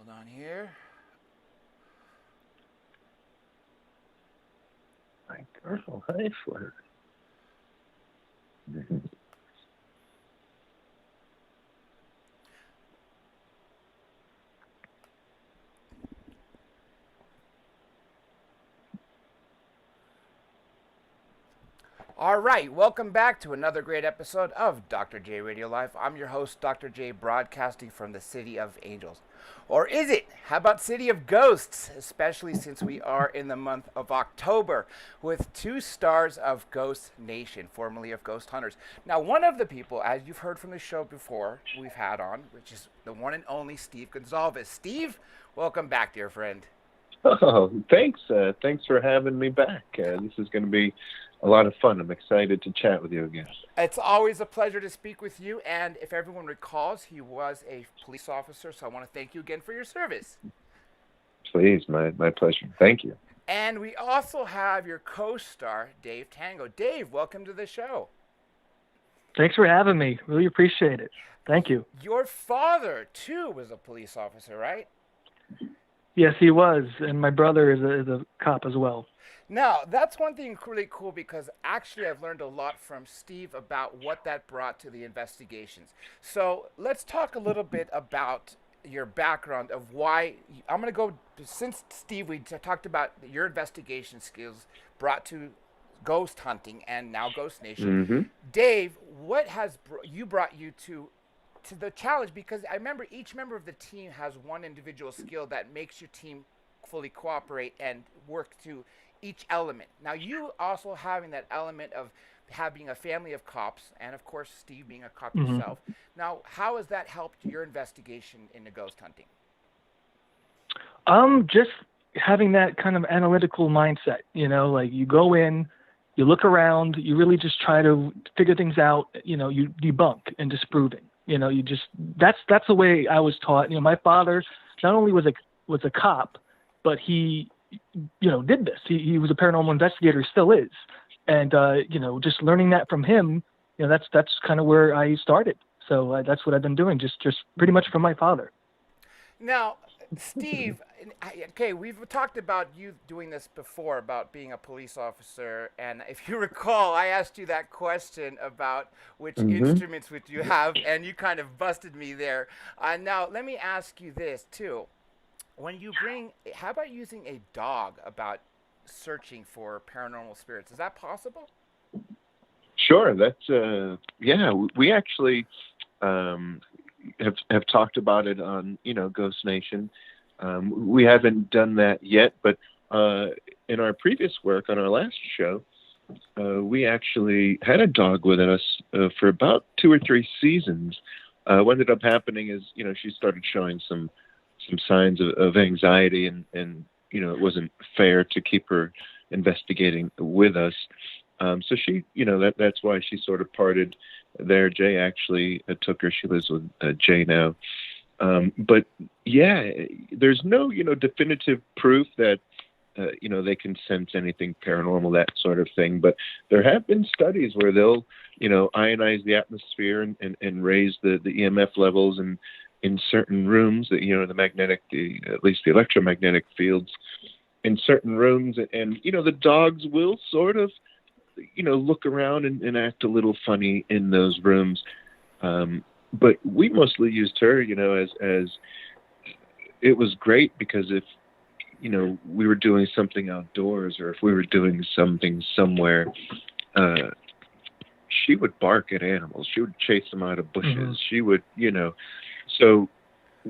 Hold on here. My girl, hi, flirt. All right, welcome back to another great episode of Dr. J Radio Live. I'm your host, Dr. J, broadcasting from the City of Angels. Or is it? How about City of Ghosts? Especially since we are in the month of October with 2 stars of Ghost Nation, formerly of Ghost Hunters. Now, one of the people, as you've heard from the show before, we've had on, which is the one and only Steve Gonsalves. Steve, welcome back, dear friend. Oh, thanks. Thanks for having me back. This is going to be a lot of fun. I'm excited to chat with you again. It's always a pleasure to speak with you. And if everyone recalls, he was a police officer. So I want to thank you again for your service. Please, my pleasure. Thank you. And we also have your co-star, Dave Tango. Dave, welcome to the show. Thanks for having me. Really appreciate it. Thank you. Your father, too, was a police officer, right? Yes, he was. And my brother is a cop as well. Now, that's one thing really cool because actually I've learned a lot from Steve about what that brought to the investigations. So let's talk a little bit about your background of why. I'm going to go, since Steve, we talked about your investigation skills brought to ghost hunting and now Ghost Nation. Mm-hmm. Dave, what has brought you to the challenge? Because I remember each member of the team has one individual skill that makes your team fully cooperate and work to each element. Now, you also having that element of having a family of cops, and of course, Steve being a cop yourself. Now, how has that helped your investigation into ghost hunting? Just having that kind of analytical mindset, like you go in, you look around, you really just try to figure things out, you debunk and disproving, that's the way I was taught. My father not only was a cop, but he did this. He was a paranormal investigator, still is. And, just learning that from him, that's kind of where I started. So that's what I've been doing, just pretty much from my father. Now, Steve, okay, we've talked about you doing this before, about being a police officer. And if you recall, I asked you that question about which instruments would you have, and you kind of busted me there. Now, let me ask you this, too. How about using a dog about searching for paranormal spirits? Is that possible? Sure. That's we actually have talked about it on Ghost Nation. We haven't done that yet, but in our previous work on our last show, we actually had a dog with us for about 2 or 3 seasons. What ended up happening is she started showing some signs of anxiety, and it wasn't fair to keep her investigating with us. So she, that's why she sort of parted there. Jay actually took her. She lives with Jay now. But yeah, there's no, definitive proof that, they can sense anything paranormal, that sort of thing. But there have been studies where they'll, ionize the atmosphere and raise the EMF levels and in certain rooms, that at least the electromagnetic fields in certain rooms, and the dogs will sort of look around and act a little funny in those rooms, but we mostly used her as it was great, because if we were doing something outdoors, or if we were doing something somewhere, she would bark at animals, she would chase them out of bushes, she would so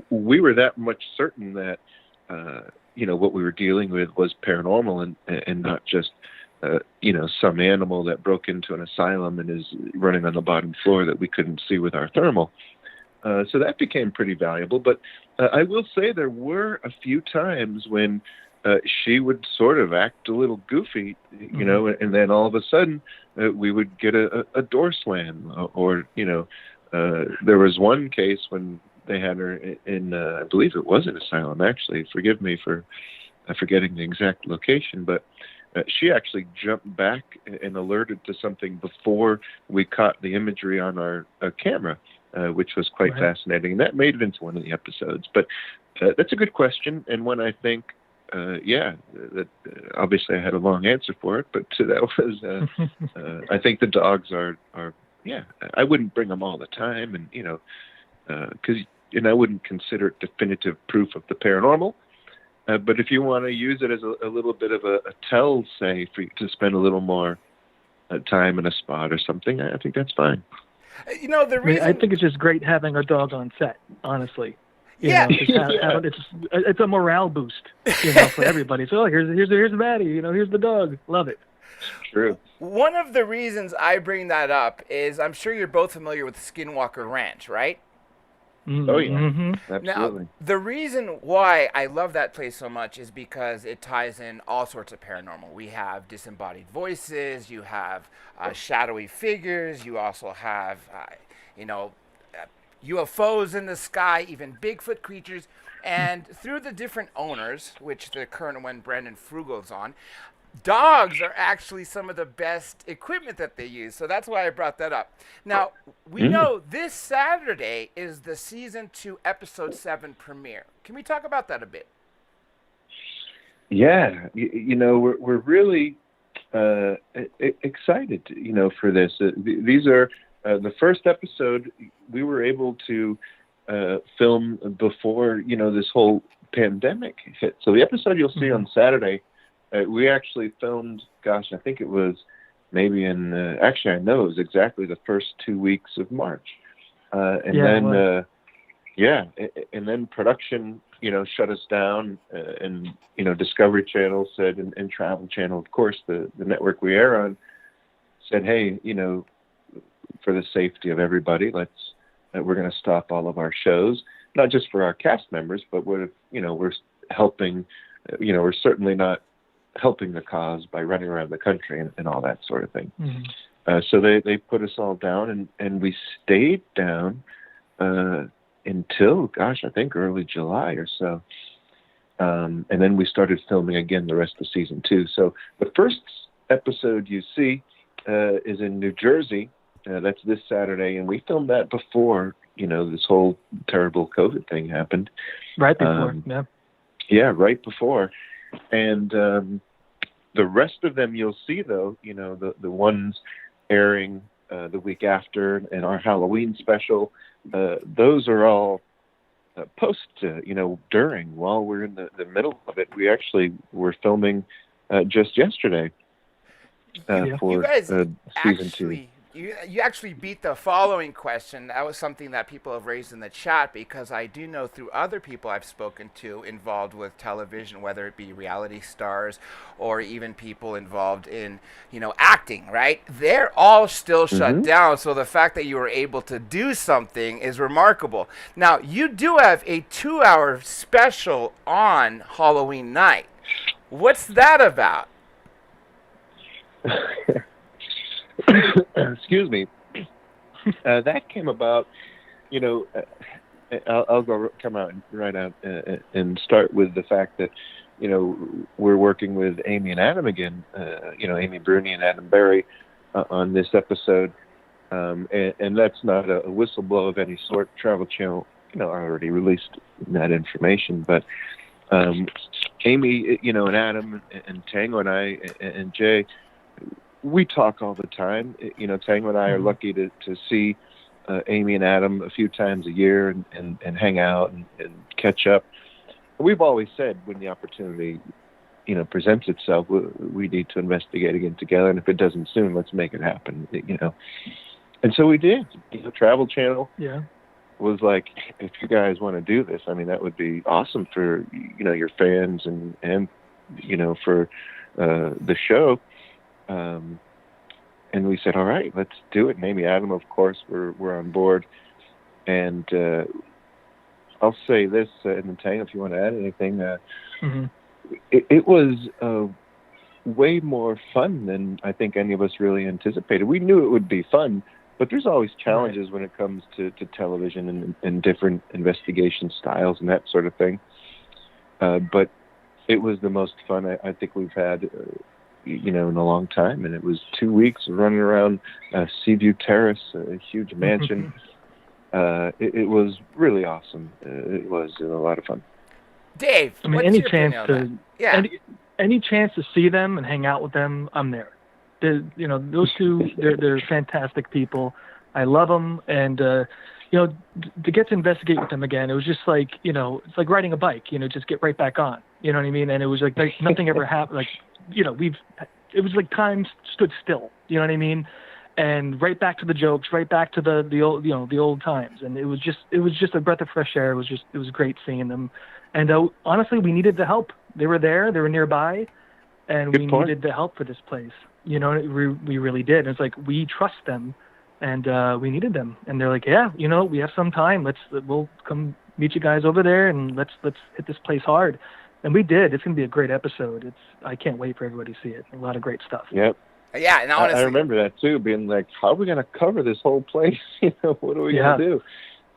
we were that much certain that, what we were dealing with was paranormal and not just, some animal that broke into an asylum and is running on the bottom floor that we couldn't see with our thermal. So that became pretty valuable. But I will say there were a few times when she would sort of act a little goofy, and then all of a sudden we would get a door slam, or, there was one case when they had her in, I believe it was an asylum, actually. Forgive me for forgetting the exact location, but she actually jumped back and alerted to something before we caught the imagery on our camera, which was quite fascinating. And that made it into one of the episodes. But That's a good question, and one I think, that obviously I had a long answer for it, but that was, I think the dogs are, yeah, I wouldn't bring them all the time, and and I wouldn't consider it definitive proof of the paranormal. But if you want to use it as a little bit of a tell, say, for you to spend a little more time in a spot or something, I think that's fine. The reason I think it's just great having a dog on set, honestly. Yeah. It's a morale boost, for everybody. So here's Maddie, here's the dog. Love it. True. One of the reasons I bring that up is I'm sure you're both familiar with Skinwalker Ranch, right? Mm-hmm. Oh, yeah. Mm-hmm. Absolutely. Now, the reason why I love that place so much is because it ties in all sorts of paranormal. We have disembodied voices, you have shadowy figures, you also have, UFOs in the sky, even Bigfoot creatures. And through the different owners, which the current one, Brandon Frugal's on, dogs are actually some of the best equipment that they use. So that's why I brought that up. Now, we know this Saturday is the season 2, episode 7 premiere. Can we talk about that a bit? Yeah, we're really excited, for this. These are the first episode we were able to film before, this whole pandemic hit. So the episode you'll see on Saturday, we actually filmed, I think it was maybe in, actually I know it was exactly the first 2 weeks of March. And then production, shut us down, and, Discovery Channel said, and Travel Channel, of course, the network we air on, said, hey, for the safety of everybody, we're going to stop all of our shows, not just for our cast members, but we're helping, we're certainly not helping the cause by running around the country and all that sort of thing. Mm-hmm. So they put us all down, and we stayed down until, I think early July or so. And then we started filming again the rest of season 2. So the first episode you see is in New Jersey. That's this Saturday, and we filmed that before, this whole terrible COVID thing happened. Right before, yeah. Yeah, right before. And the rest of them you'll see, though, the ones airing the week after and our Halloween special, those are all post, during, while we're in the middle of it. We actually were filming just yesterday for you guys season 2. You actually beat the following question. That was something that people have raised in the chat, because I do know through other people I've spoken to involved with television, whether it be reality stars or even people involved in, acting, right? They're all still shut down. So the fact that you were able to do something is remarkable. Now, you do have a 2-hour special on Halloween night. What's that about? Excuse me. That came about, I'll come out right out and start with the fact that, we're working with Amy and Adam again, Amy Bruni and Adam Berry on this episode. And that's not a whistleblow of any sort. Travel Channel, already released that information. But Amy, and Adam and Tango and I and Jay, we talk all the time. Tango and I are lucky to see Amy and Adam a few times a year and hang out and catch up. We've always said when the opportunity, presents itself, we need to investigate again together. And if it doesn't soon, let's make it happen, And so we did. Travel Channel was like, if you guys want to do this, that would be awesome for, your fans and for the show. And we said, all right, let's do it. And Amy, Adam, of course, we're on board. And I'll say this, and then Tango, if you want to add anything, it was way more fun than I think any of us really anticipated. We knew it would be fun, but there's always challenges when it comes to television and different investigation styles and that sort of thing. But it was the most fun I think we've had in a long time. And it was 2 weeks running around Seaview Terrace, a huge mansion. It was really awesome. It was a lot of fun. Dave, I mean, what's any your chance opinion on that? to Yeah. any chance to see them and hang out with them, I'm there. Those two, they're fantastic people. I love them, and to get to investigate with them again, it was just like, it's like riding a bike. Just get right back on. You know what I mean? And it was like nothing ever happened. Like, it was like time stood still. You know what I mean? And right back to the jokes, right back to the old, the old times. And it was just a breath of fresh air. It was great seeing them. And honestly, we needed the help. They were there. They were nearby. And Good we point. needed the help for this place. We really did. And it's like, we trust them, and we needed them. And they're like, yeah, we have some time. We'll come meet you guys over there, and let's hit this place hard. And we did. It's gonna be a great episode. I can't wait for everybody to see it. A lot of great stuff. Yep. Yeah, and honestly, I remember that too, being like, how are we gonna cover this whole place? What are we gonna do?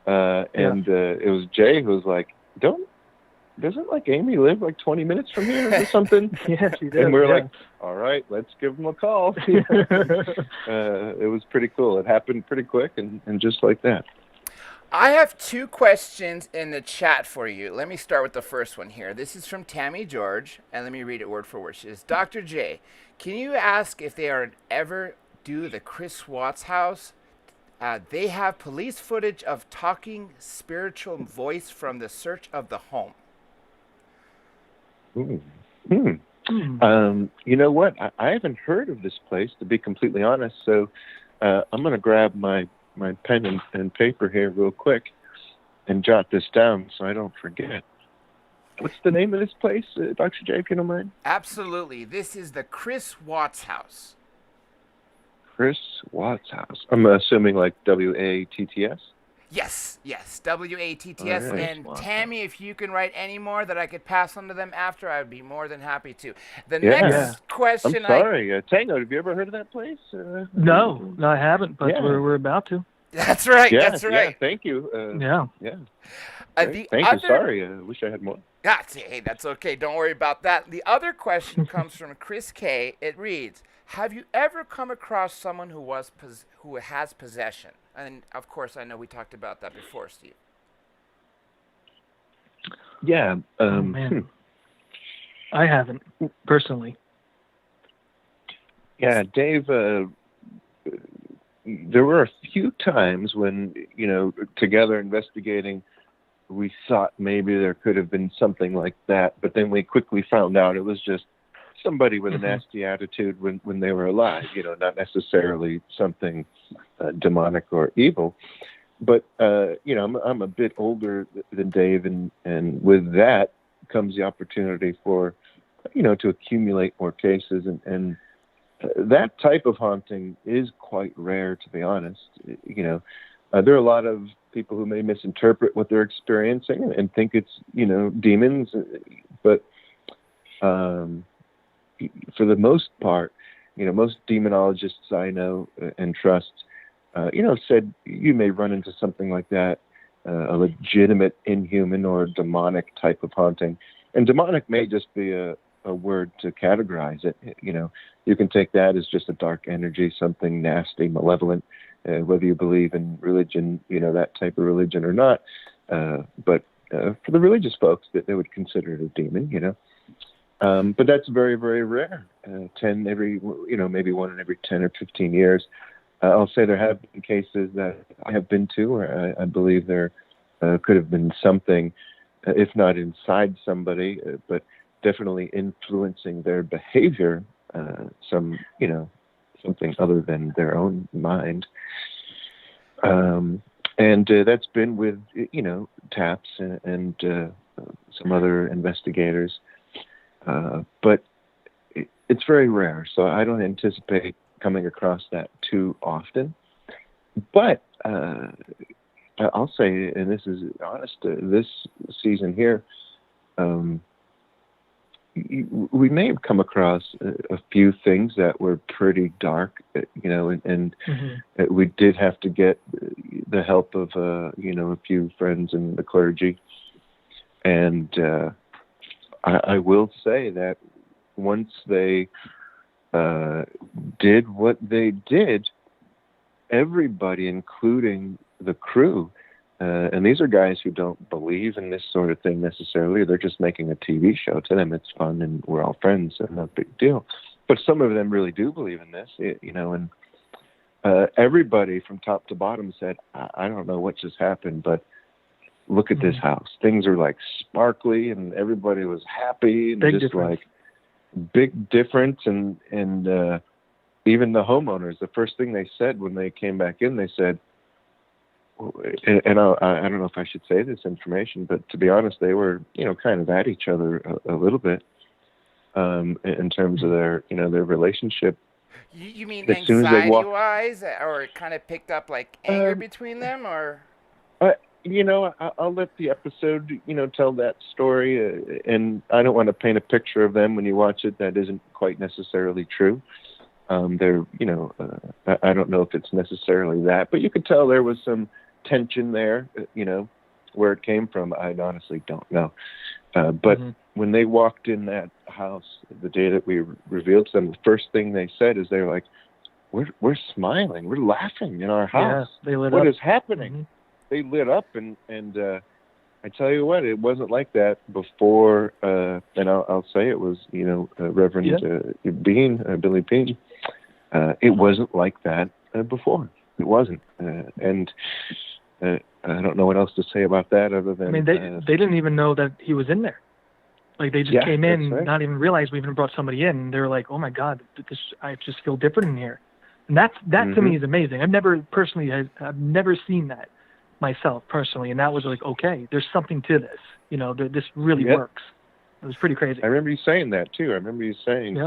It was Jay who was like, doesn't like Amy live like 20 minutes from here or something? Yeah, she did. And we're like, all right, let's give them a call. It was pretty cool. It happened pretty quick and just like that. I have 2 questions in the chat for you. Let me start with the first one here. This is from Tammy George, and let me read it word for word. She says, Dr. J, can you ask if they are ever do the Chris Watts house? They have police footage of talking spiritual voice from the search of the home. You know what? I haven't heard of this place, to be completely honest. So I'm going to grab my pen and paper here real quick and jot this down so I don't forget. What's the name of this place, Dr. J, if you don't mind? Absolutely. This is the Chris Watts house. Chris Watts house. I'm assuming like WATTS? Yes, WATTS. Right. And Tammy, if you can write any more that I could pass on to them after, I'd be more than happy to. The next question. I'm sorry, Tango. Have you ever heard of that place? No, I haven't, but we're about to. That's right. Yeah, that's right. Yeah, thank you. Thank you. Sorry, I wish I had more. Hey, that's okay. Don't worry about that. The other question comes from Chris K. It reads, have you ever come across someone who has possession? And, of course, I know we talked about that before, Steve. Yeah. Man. I haven't, personally. Yeah, Dave, there were a few times when, together investigating, we thought maybe there could have been something like that, but then we quickly found out it was just somebody with a nasty attitude when they were alive, not necessarily something demonic or evil. But, I'm a bit older than Dave, and with that comes the opportunity for, to accumulate more cases. And that type of haunting is quite rare, to be honest. There are a lot of people who may misinterpret what they're experiencing and think it's, demons. But for the most part, most demonologists I know and trust, said you may run into something like that, a legitimate inhuman or demonic type of haunting. And demonic may just be a word to categorize it. You can take that as just a dark energy, something nasty, malevolent, whether you believe in religion, that type of religion or not. But for the religious folks, they would consider it a demon, But that's very, very rare. 10 every, maybe 1 in every 10 or 15 years. I'll say there have been cases that I have been to where I believe there could have been something, if not inside somebody, but definitely influencing their behavior, something other than their own mind. And that's been with, TAPS and some other investigators. But it's very rare, so I don't anticipate coming across that too often. But I'll say, and this is honest, this season here, we may have come across a few things that were pretty dark, and we did have to get the help of, a few friends in the clergy. And I will say that once they did what they did, everybody, including the crew, And these are guys who don't believe in this sort of thing necessarily. They're just making a TV show. To them, it's fun, and we're all friends, and no big deal. But some of them really do believe in this, and everybody from top to bottom said, I don't know what just happened, but look at this house. Things are like sparkly, and everybody was happy, and Big just difference. like big difference. And even the homeowners, the first thing they said when they came back in, they said, and I don't know if I should say this information, but to be honest, they were, kind of at each other a little bit in terms of their relationship. You mean As soon as they walked, anxiety-wise, or it kind of picked up like anger between them, or? I'll let the episode, tell that story, and I don't want to paint a picture of them when you watch it that isn't quite necessarily true. They're, I don't know if it's necessarily that, but you could tell there was some tension there, where it came from. I honestly don't know. But when they walked in that house the day that we revealed to them, the first thing they said is they're like, we're smiling, we're laughing in our house. Yeah, they lit what up. is happening? They lit up, and I tell you what, it wasn't like that before. And I'll say it was, Reverend Bean, Billy Bean. It wasn't like that before. It wasn't, and I don't know what else to say about that other than. I mean, they didn't even know that he was in there. Like they just came in, right. Not even realize we even brought somebody in. And they were like, "Oh my God, I just feel different in here." And that to me is amazing. I've never seen that myself personally, and that was like, okay, there's something to this. This really works. It was pretty crazy. I remember you saying that too. I remember you saying,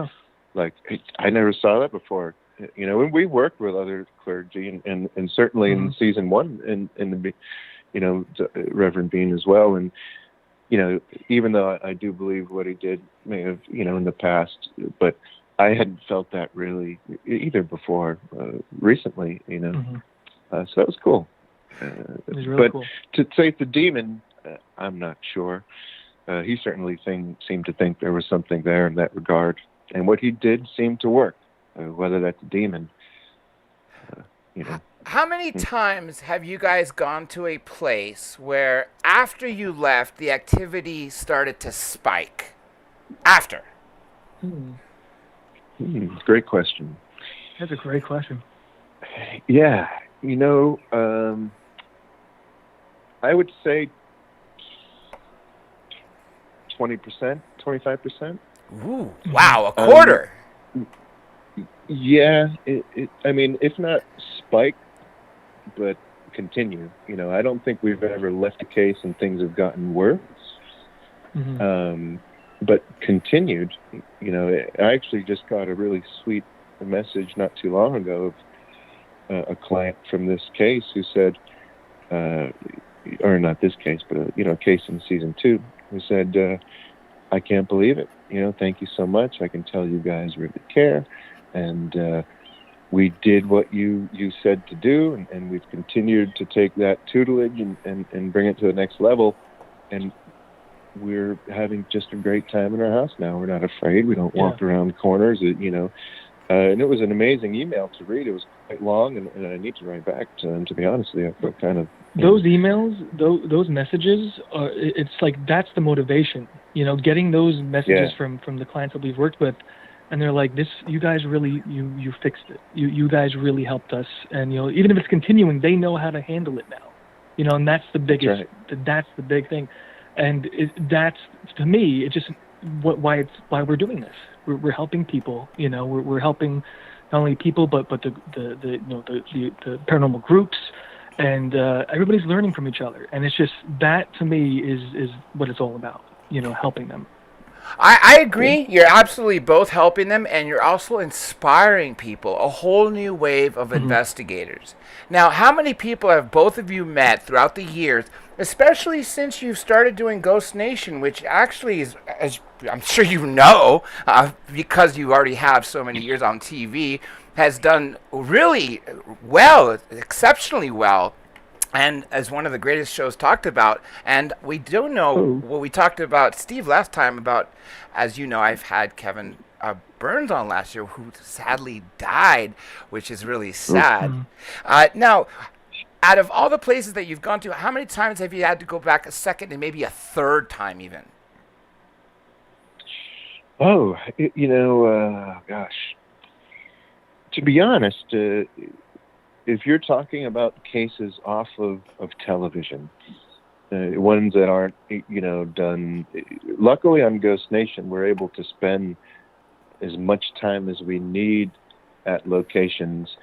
like, hey, I never saw that before. And we worked with other clergy, and certainly in season 1, in the, Reverend Bean as well. And even though I do believe what he did may have, in the past, but I hadn't felt that really either before recently. So that was cool. It was really cool. To say it's a demon, I'm not sure. He certainly seemed to think there was something there in that regard, and what he did seemed to work. Whether that's a demon, How many times have you guys gone to a place where after you left, the activity started to spike? After? Great question. That's a great question. Yeah, I would say 20%, 25%. Ooh, wow, a quarter. Yeah, I mean, if not spike, but continue. I don't think we've ever left a case and things have gotten worse. But continued. I actually just got a really sweet message not too long ago of a client from this case who said, or not this case, but a case in season 2, who said, I can't believe it. Thank you so much. I can tell you guys really care. And we did what you said to do, and we've continued to take that tutelage and bring it to the next level. And we're having just a great time in our house now. We're not afraid. We don't walk around corners, and it was an amazing email to read. It was quite long, and I need to write back to them, to be honest with you. I feel kind of... Those emails, those messages, it's like that's the motivation. Getting those messages from the clients that we've worked with, and they're like, "This, you guys really, you fixed it. You guys really helped us." And even if it's continuing, they know how to handle it now. And that's the biggest. That's the big thing, and that's, to me, it's just why we're doing this. We're helping people. We're helping not only people but the paranormal groups. And everybody's learning from each other, and it's just that to me is what it's all about. Helping them. I agree. You're absolutely both helping them, and you're also inspiring people, a whole new wave of investigators. Now, how many people have both of you met throughout the years, especially since you've started doing Ghost Nation, which actually is, as I'm sure you know, because you already have so many years on TV, has done really well, exceptionally well. And as one of the greatest shows talked about, and we do know what we talked about, Steve, last time about, as you know, I've had Kevin Burns on last year, who sadly died, which is really sad. Now, Out of all the places that you've gone to, how many times have you had to go back a second and maybe a third time even? Oh, gosh. To be honest, if you're talking about cases off of television, ones that aren't, done. Luckily on Ghost Nation, we're able to spend as much time as we need at locations,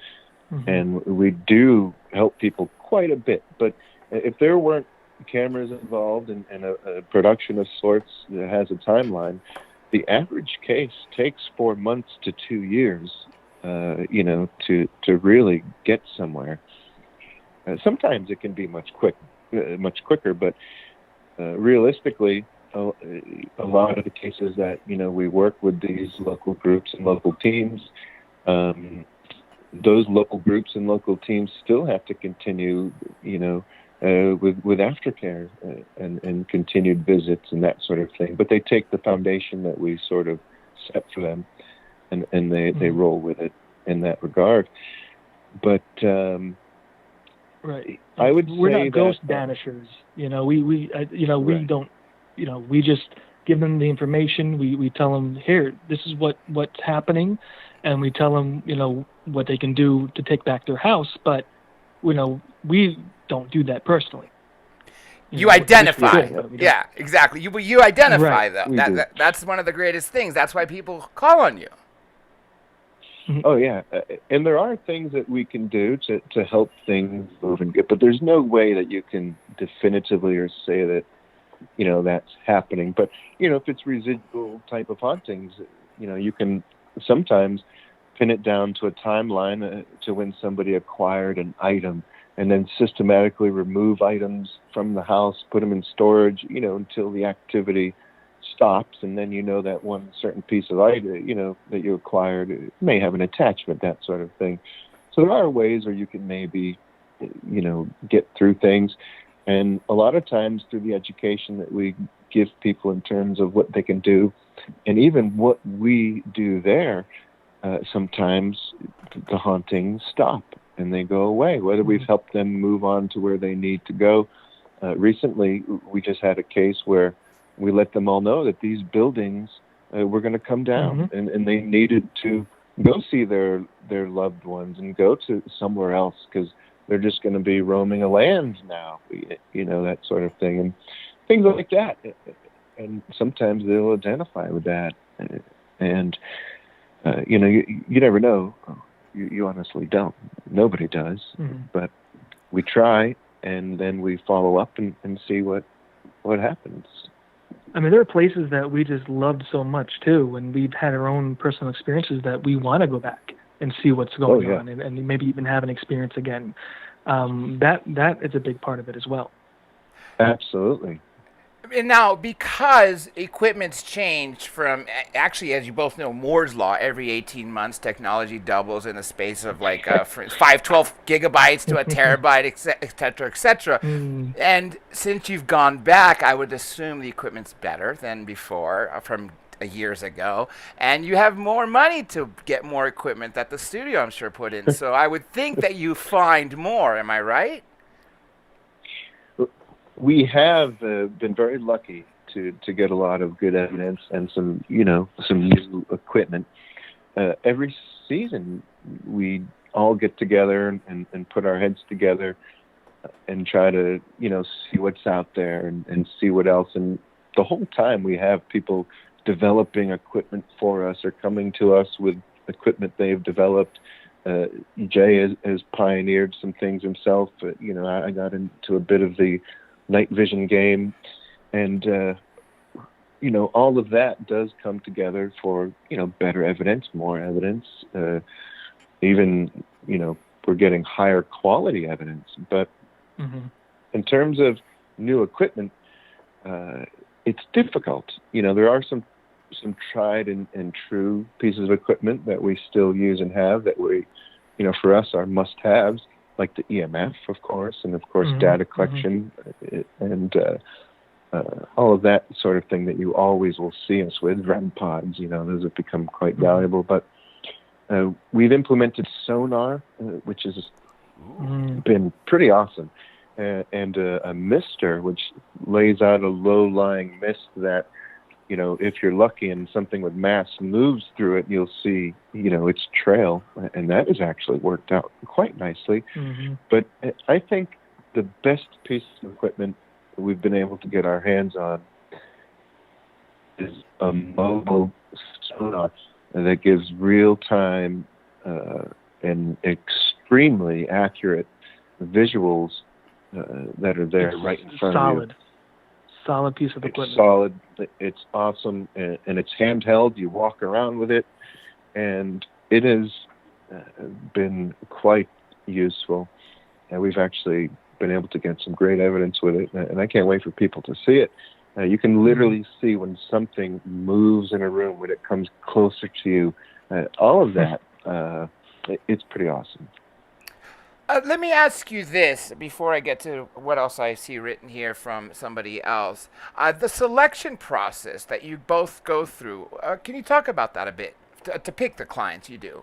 and we do help people quite a bit. But if there weren't cameras involved and a production of sorts that has a timeline, the average case takes 4 months to 2 years, to really get somewhere. Sometimes it can be much quicker, but realistically, a lot of the cases that we work with these local groups and local teams, those local groups and local teams still have to continue, with aftercare and continued visits and that sort of thing. But they take the foundation that we sort of set for them, and they roll with it in that regard. But right, I would say we're not ghost that, banishers. We right. don't. We just give them the information. We tell them, here, this is what's happening, and we tell them, what they can do to take back their house. But, we don't do that personally. You identify. Could, yeah, exactly. You identify, right. though. That's one of the greatest things. That's why people call on you. Oh, yeah. And there are things that we can do to help things move and get, but there's no way that you can definitively or say that, that's happening. But, if it's residual type of hauntings, you can sometimes pin it down to a timeline to when somebody acquired an item, and then systematically remove items from the house, put them in storage, until the activity stops, and then that one certain piece of item, that you acquired may have an attachment, that sort of thing. So there are ways where you can maybe, get through things, and a lot of times through the education that we give people in terms of what they can do, and even what we do there, sometimes the hauntings stop and they go away, whether we've helped them move on to where they need to go. Recently, we just had a case where we let them all know that these buildings were going to come down, and they needed to go see their loved ones and go to somewhere else because they're just going to be roaming a land now, that sort of thing, and things like that. And sometimes they'll identify with that, and you never know. You honestly don't. Nobody does. But we try, and then we follow up and see what happens. I mean, there are places that we just loved so much too, and we've had our own personal experiences that we want to go back and see what's going on, and maybe even have an experience again. That is a big part of it as well. Absolutely. And now, because equipment's changed from, actually, as you both know, Moore's Law, every 18 months, technology doubles in the space of 512 gigabytes to a terabyte, et cetera, et cetera. And since you've gone back, I would assume the equipment's better than before, from years ago. And you have more money to get more equipment that the studio, I'm sure, put in. So I would think that you find more. Am I right? We have been very lucky to get a lot of good evidence and some new equipment. Every season, we all get together and put our heads together and try to, see what's out there and see what else. And the whole time we have people developing equipment for us or coming to us with equipment they've developed. Jay has pioneered some things himself. I got into a bit of the night vision game, and all of that does come together for better evidence, more evidence, even we're getting higher quality evidence. But in terms of new equipment, it's difficult. There are some tried and true pieces of equipment that we still use and have that we for us are must-haves, like the EMF, of course, and of course data collection and all of that sort of thing that you always will see us with. REM pods, those have become quite valuable. But we've implemented sonar, which is been pretty awesome. And a mister, which lays out a low-lying mist that, if you're lucky and something with mass moves through it, you'll see, its trail. And that has actually worked out quite nicely. Mm-hmm. But I think the best piece of equipment we've been able to get our hands on is a mobile sonar that gives real-time and extremely accurate visuals that are there right in front of you. Solid piece of equipment. It's solid. It's awesome, and it's handheld. You walk around with it, and it has been quite useful. And we've actually been able to get some great evidence with it, and I can't wait for people to see it. You can literally see when something moves in a room, when it comes closer to you. All of that, it's pretty awesome. Let me ask you this before I get to what else I see written here from somebody else. The selection process that you both go through, can you talk about that a bit to pick the clients you do?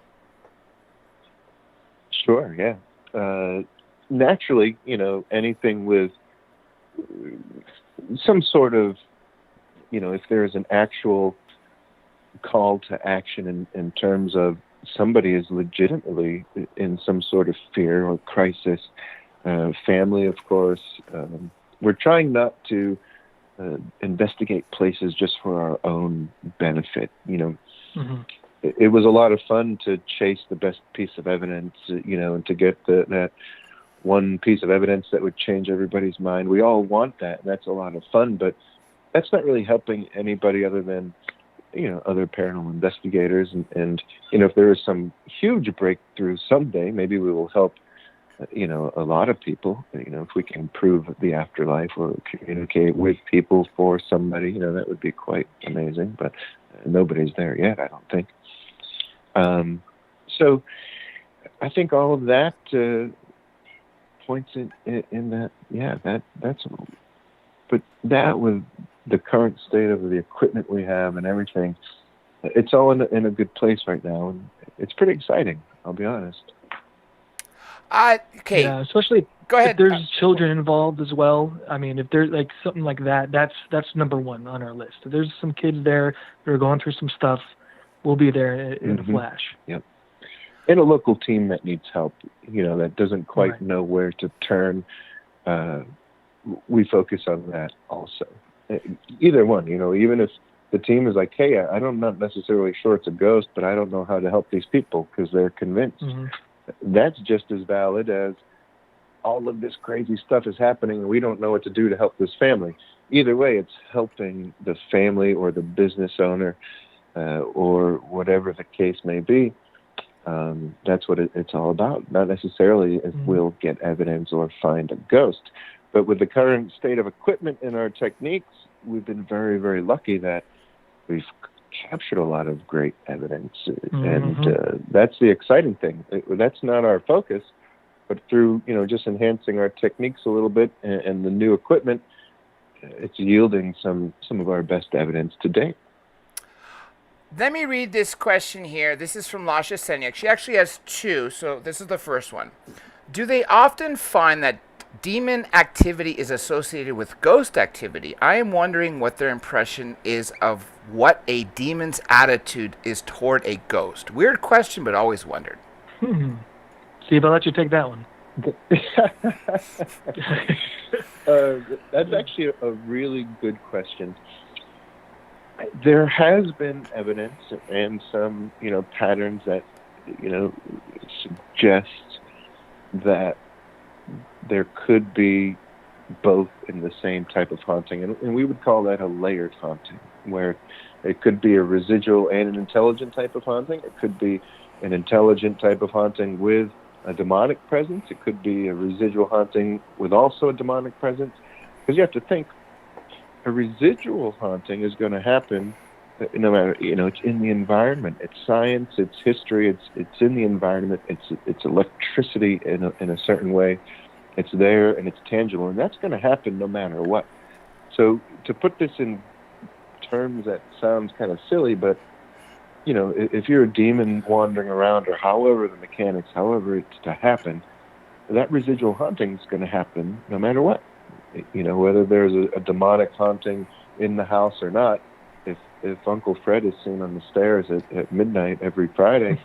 Sure, yeah. Naturally, anything with some sort of, if there's an actual call to action in terms of somebody is legitimately in some sort of fear or crisis, family, of course. We're trying not to investigate places just for our own benefit. Mm-hmm. It was a lot of fun to chase the best piece of evidence, and to get that one piece of evidence that would change everybody's mind. We all want that, and that's a lot of fun, but that's not really helping anybody other than other paranormal investigators. And if there is some huge breakthrough someday, maybe we will help, a lot of people. If we can prove the afterlife or communicate with people for somebody, that would be quite amazing. But nobody's there yet, I don't think. So I think all of that points in that, that's. But that with the current state of the equipment we have and everything, it's all in a good place right now, and it's pretty exciting, I'll be honest. Okay. Yeah, especially go ahead. If there's children involved as well. I mean, if there's like something like that, that's number one on our list. If there's some kids there that are going through some stuff, we'll be there in a flash. Yep. And a local team that needs help, that doesn't quite know where to turn. We focus on that also. Either one, even if the team is like, hey, I'm not necessarily sure it's a ghost, but I don't know how to help these people because they're convinced. Mm-hmm. That's just as valid as all of this crazy stuff is happening and we don't know what to do to help this family. Either way, it's helping the family or the business owner or whatever the case may be. That's what it's all about. Not necessarily if we'll get evidence or find a ghost. But with the current state of equipment and our techniques, we've been very, very lucky that we've captured a lot of great evidence. And that's the exciting thing. That's not our focus, but through, just enhancing our techniques a little bit and the new equipment, it's yielding some of our best evidence to date. Let me read this question here. This is from Lasha Senyak. She actually has two, so this is the first one. Do they often find that demon activity is associated with ghost activity? I am wondering what their impression is of what a demon's attitude is toward a ghost. Weird question, but always wondered. Steve, I'll let you take that one. That's actually a really good question. There has been evidence and some, patterns that, suggest that there could be both in the same type of haunting. And we would call that a layered haunting, where it could be a residual and an intelligent type of haunting. It could be an intelligent type of haunting with a demonic presence. It could be a residual haunting with also a demonic presence. Because you have to think, a residual haunting is going to happen no matter, it's in the environment. It's science, it's history, it's in the environment, it's electricity in a certain way. It's there and it's tangible, and that's going to happen no matter what. So to put this in terms that sounds kind of silly, but if you're a demon wandering around, or however the mechanics, however it's to happen, that residual haunting is going to happen no matter what. Whether there's a demonic haunting in the house or not. If Uncle Fred is seen on the stairs at midnight every Friday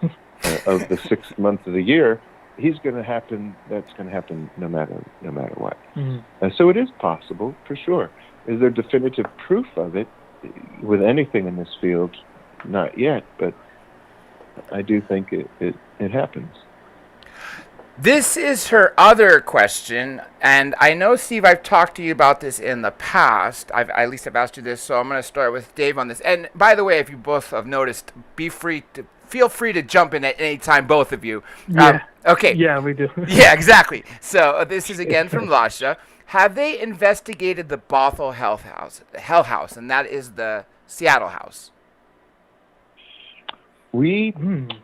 of the 6th month of the year, he's going to happen. That's going to happen no matter what. Mm-hmm. So it is possible for sure. Is there definitive proof of it with anything in this field? Not yet, but I do think it happens. This is her other question, and I know, Steve, I've talked to you about this in the past. At least I've asked you this, so I'm going to start with Dave on this. And by the way, if you both have noticed, feel free to jump in at any time, both of you. Yeah. Okay. Yeah, we do. Yeah, exactly. So this is again from Lasha. Have they investigated the Bothell Hell House, and that is the Seattle house? We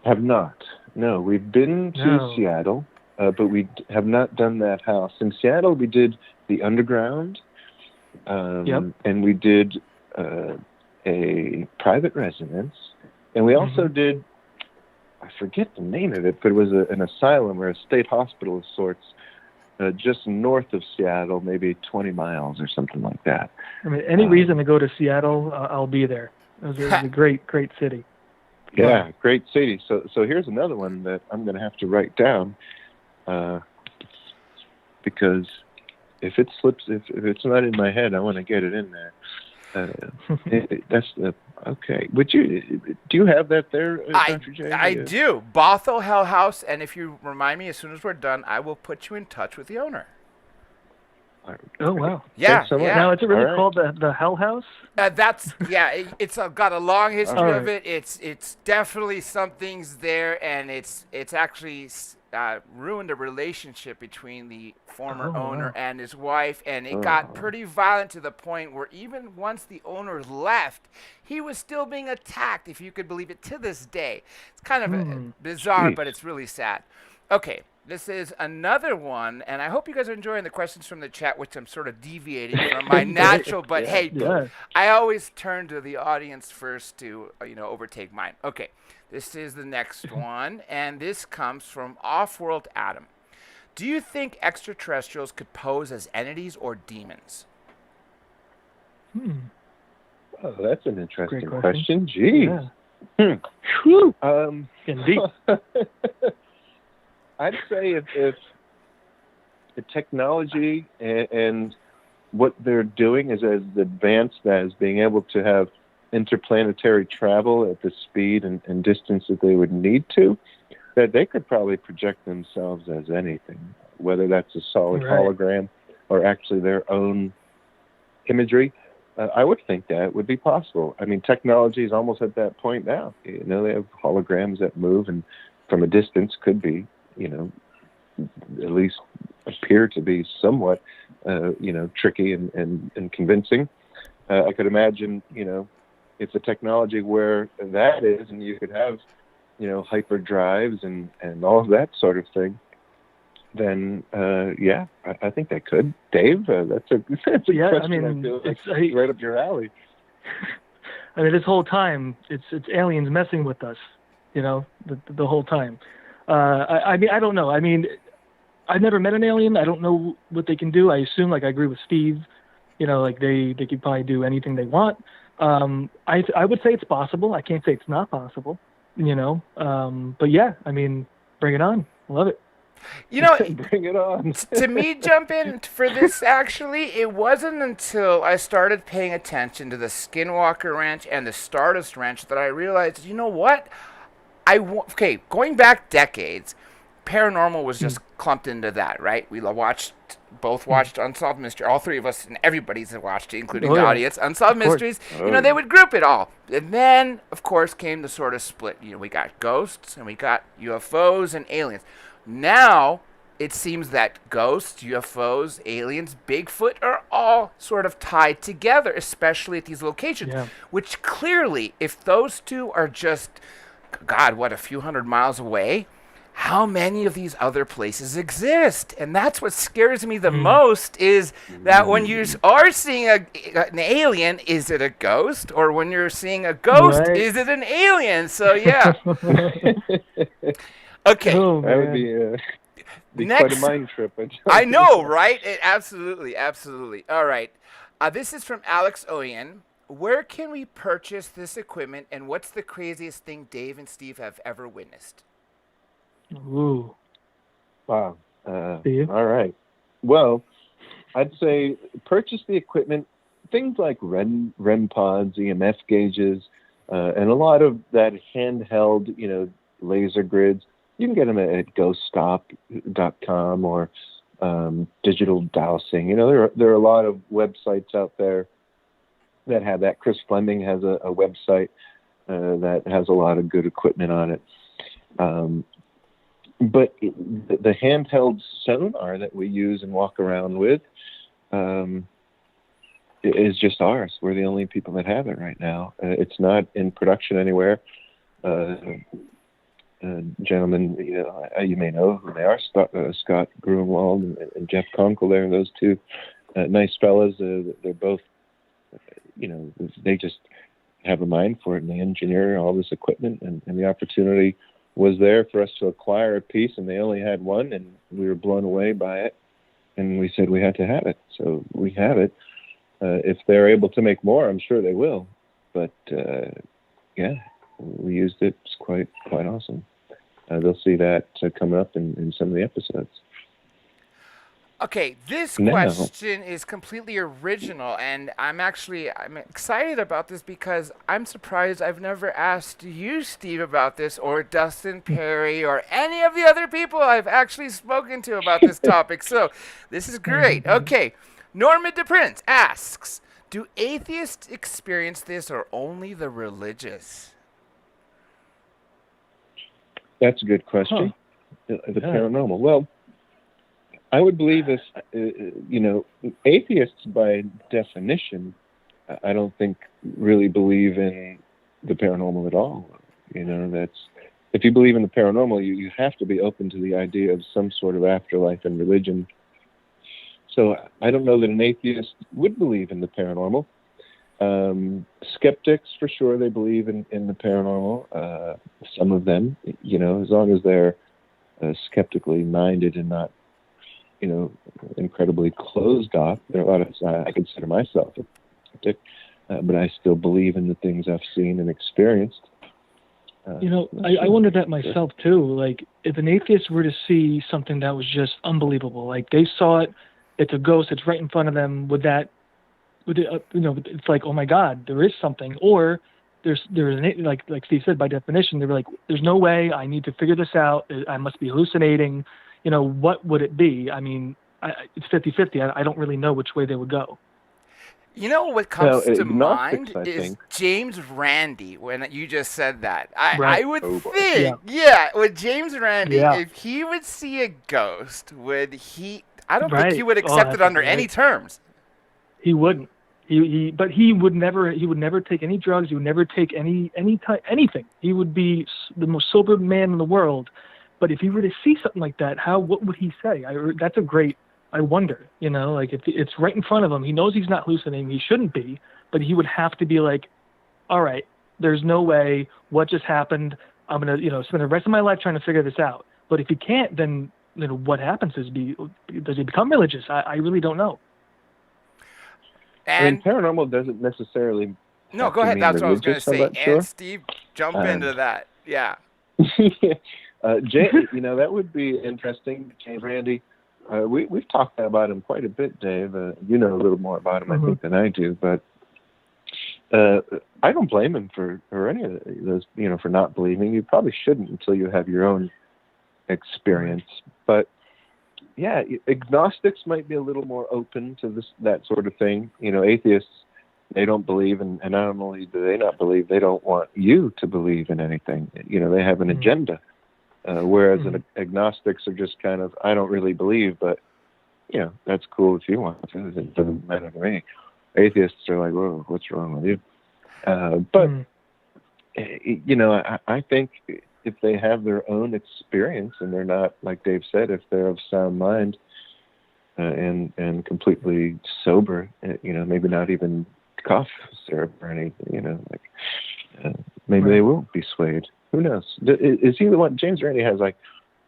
have not. No, we've been to Seattle. But we have not done that house. In Seattle, we did the Underground, and we did a private residence, and we also did, I forget the name of it, but it was an asylum or a state hospital of sorts, just north of Seattle, maybe 20 miles or something like that. I mean, any reason to go to Seattle, I'll be there. It was a great city. Yeah, great city. So here's another one that I'm going to have to write down. Because if it slips, if it's not in my head, I want to get it in there. Okay. Do you have that there, Dr. J? I do. Bothell Hell House, and if you remind me as soon as we're done, I will put you in touch with the owner. Oh wow! Yeah, so yeah. Now, is it really called the Hell House? It's got a long history of it. It's definitely something's there, and it's actually ruined a relationship between the former owner and his wife, and it got pretty violent to the point where even once the owner left, he was still being attacked, if you could believe it, to this day. It's kind of bizarre, but it's really sad. Okay. This is another one, and I hope you guys are enjoying the questions from the chat, which I'm sort of deviating from my natural, but I always turn to the audience first to, overtake mine. Okay, this is the next one, and this comes from Off-World Adam. Do you think extraterrestrials could pose as entities or demons? Oh, that's an interesting question. Geez. Yeah. Indeed. I'd say if the technology and what they're doing is as advanced as being able to have interplanetary travel at the speed and distance that they would need to, that they could probably project themselves as anything, whether that's a solid hologram or actually their own imagery. I would think that would be possible. I mean, technology is almost at that point now. They have holograms that move and from a distance could be, at least appear to be somewhat, tricky and convincing. I could imagine, if the technology where that is, and you could have, hyper drives and all of that sort of thing, then, I think that could. Dave, that's a question. I mean, it's right up your alley. I mean, this whole time, it's aliens messing with us, the whole time. I mean, I don't know. I mean, I've never met an alien. I don't know what they can do. I assume, I agree with Steve, they could probably do anything they want. I would say it's possible. I can't say it's not possible, but yeah, I mean, bring it on. Love it. Bring it on. To me, jump in for this, actually, it wasn't until I started paying attention to the Skinwalker Ranch and the Stardust Ranch that I realized, you know what? Going back decades, paranormal was just clumped into that, right? We both watched Unsolved Mysteries. All three of us, and everybody's watched it, including the audience. Unsolved Mysteries, they would group it all. And then, of course, came the sort of split. We got ghosts, and we got UFOs and aliens. Now, it seems that ghosts, UFOs, aliens, Bigfoot are all sort of tied together, especially at these locations, which clearly, if those two are just, a few hundred miles away, how many of these other places exist? And that's what scares me the most, is that when you are seeing an alien, is it a ghost? Or when you're seeing a ghost, is it an alien? So, yeah. Okay. That would be Be quite a Next, mind trip. I know, right? Absolutely, absolutely. All right. This is from Alex Oyen. Where can we purchase this equipment, and what's the craziest thing Dave and Steve have ever witnessed? Ooh. Wow. Steve? All right. Well, I'd say purchase the equipment, things like REM pods, EMF gauges, and a lot of that handheld, laser grids. You can get them at ghoststop.com or digital dowsing. There are a lot of websites out there that have that. Chris Fleming has a website that has a lot of good equipment on it. But the handheld sonar that we use and walk around with is just ours. We're the only people that have it right now. It's not in production anywhere. Gentlemen, you may know who they are, Scott Grunwald and Jeff Conkle there, those two nice fellas. They're both, they just have a mind for it, and they engineer all this equipment, and the opportunity was there for us to acquire a piece, and they only had one, and we were blown away by it, and we said we had to have it. So we have it. If they're able to make more, I'm sure they will. But yeah, we used it. It's quite awesome. They'll see that coming up in some of the episodes. Okay, this question is completely original, and I'm excited about this because I'm surprised I've never asked you, Steve, about this, or Dustin Perry, or any of the other people I've actually spoken to about this topic. So this is great. Okay, Norma DePrince asks, do atheists experience this, or only the religious? That's a good question. The paranormal. Well, I would believe if, atheists by definition, I don't think really believe in the paranormal at all. If you believe in the paranormal, you have to be open to the idea of some sort of afterlife and religion. So I don't know that an atheist would believe in the paranormal. Skeptics, for sure, they believe in the paranormal. Some of them, as long as they're skeptically minded and not, incredibly closed off. There are a lot of, I consider myself a skeptic, but I still believe in the things I've seen and experienced. I wondered that myself too. Like, if an atheist were to see something that was just unbelievable, like they saw it, it's a ghost, it's right in front of them, it's like, oh my God, there is something. Or there's like Steve said, by definition, they were like, there's no way, I need to figure this out, I must be hallucinating. What would it be? I mean, it's 50-50. I don't really know which way they would go. What comes to mind I is think. James Randi, when you just said that. Right. I would think, with James Randi, if he would see a ghost, would he... I don't think he would accept it under any terms. He wouldn't. But he would never take any drugs. He would never take anything. He would be the most sober man in the world. But if he were to see something like that, what would he say? I wonder, like if it's right in front of him, he knows he's not hallucinating, he shouldn't be, but he would have to be like, all right, there's no way, what just happened? I'm going to, spend the rest of my life trying to figure this out. But if he can't, then, what happens does he become religious? I really don't know. And paranormal doesn't necessarily. No, go ahead. That's what I was going to say. And sure. Steve, jump into that. Yeah. Jay, that would be interesting. James Randi, we've talked about him quite a bit, Dave. You know a little more about him, I think, than I do. But I don't blame him for any of those, for not believing. You probably shouldn't until you have your own experience. But yeah, agnostics might be a little more open to that sort of thing. Atheists, they don't believe, and not only do they not believe, they don't want you to believe in anything. They have an agenda. Whereas agnostics are just kind of, I don't really believe, but, that's cool if you want to. It doesn't matter to me. Atheists are like, whoa, what's wrong with you? I think if they have their own experience and they're not, like Dave said, if they're of sound mind and completely sober, maybe not even cough syrup or anything, maybe they will be swayed. Who knows? Is he the one? James Randi has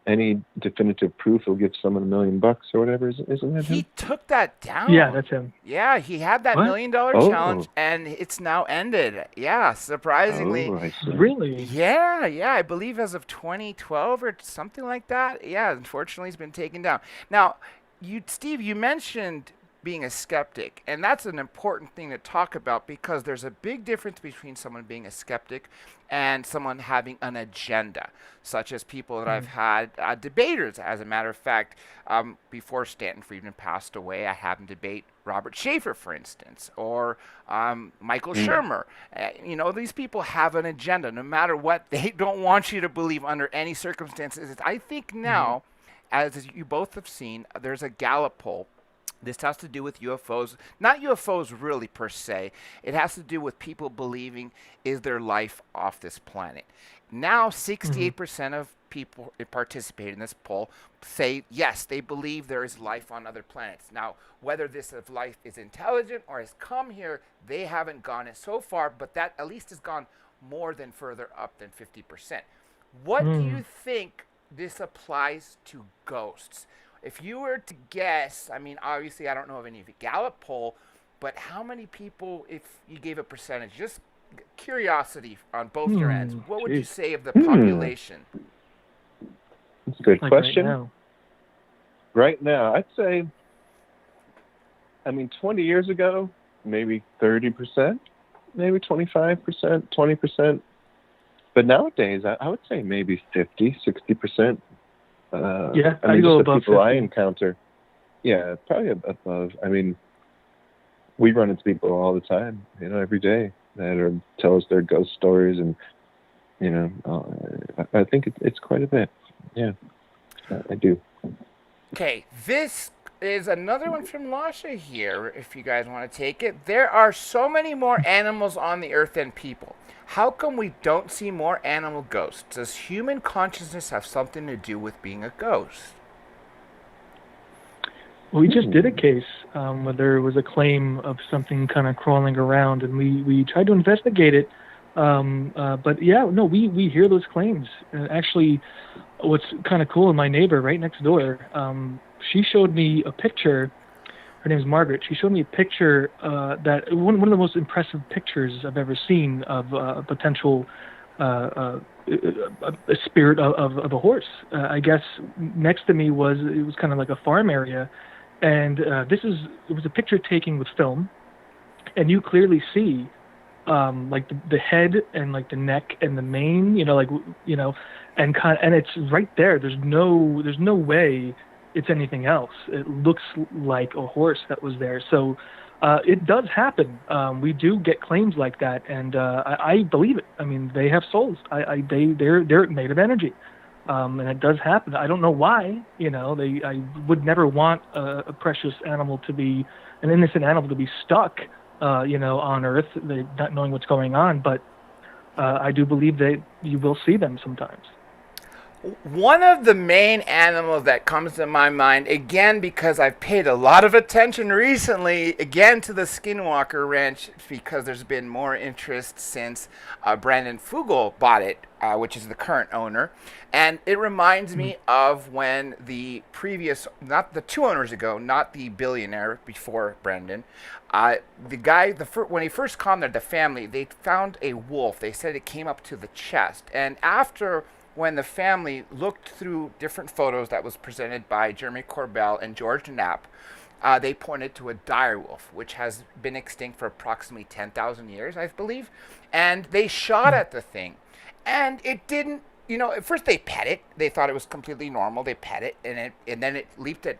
any definitive proof, he'll give someone $1 million or whatever. Isn't that He him? took that down. Yeah, that's him. Yeah, he had that What? $1 million challenge, Oh, and it's now ended. Yeah, surprisingly. oh, I see. Really? Yeah, I believe as of 2012 or something like that. Yeah, unfortunately, it's been taken down. Now, Steve, you mentioned being a skeptic, and that's an important thing to talk about because there's a big difference between someone being a skeptic and someone having an agenda, such as people that I've had debaters. As a matter of fact, before Stanton Friedman passed away, I had him debate Robert Schaefer, for instance, or Michael Shermer. These people have an agenda. No matter what, they don't want you to believe under any circumstances. I think now, as you both have seen, there's a Gallup poll. This has to do with UFOs, not UFOs really per se. It has to do with people believing, is there life off this planet? Now, 68% of people participating in this poll say yes, they believe there is life on other planets. Now, whether this life is intelligent or has come here, they haven't gone it so far, but that at least has gone more than further up than 50%. What do you think this applies to ghosts? If you were to guess, I mean, obviously I don't know of any Gallup poll, but how many people, if you gave a percentage, just curiosity on both your ends, what would you say of the population? That's a good question. Right now. Right now, I'd say, 20 years ago, maybe 30%, maybe 25%, 20%. But nowadays, I would say maybe 50, 60%. I go above the people 50. I encounter. Yeah, probably above. We run into people all the time, every day that tell us their ghost stories, and I think it's quite a bit. Yeah, I do. Okay, this is another one from Lasha here, if you guys want to take it. There are so many more animals on the earth than people. How come we don't see more animal ghosts? Does human consciousness have something to do with being a ghost? We just did a case where there was a claim of something kind of crawling around, and we tried to investigate it. But yeah, no, we hear those claims. Actually, what's kind of cool, my neighbor right next door, she showed me a picture. Her name is Margaret. She showed me a picture that one of the most impressive pictures I've ever seen of a potential a spirit of a horse. I guess next to me it was kind of like a farm area, and it was a picture taken with film, and you clearly see like the head and like the neck and the mane, and it's right there. There's no way it's anything else. It looks like a horse that was there. So it does happen. We do get claims like that, and I believe it. I mean, they have souls. They're made of energy, and it does happen. I don't know why. I would never want a precious animal an innocent animal to be stuck, on Earth, not knowing what's going on. But I do believe that you will see them sometimes. One of the main animals that comes to my mind, again, because I've paid a lot of attention recently, again, to the Skinwalker Ranch, because there's been more interest since Brandon Fugel bought it, which is the current owner. And it reminds me of when the previous, not the 2 owners ago, not the billionaire before Brandon, the guy, when he first came there, the family, they found a wolf. They said it came up to the chest. And after, when the family looked through different photos that was presented by Jeremy Corbell and George Knapp, they pointed to a dire wolf, which has been extinct for approximately 10,000 years, I believe. And they shot at the thing. And it didn't, at first they pet it. They thought it was completely normal. They pet it, and then it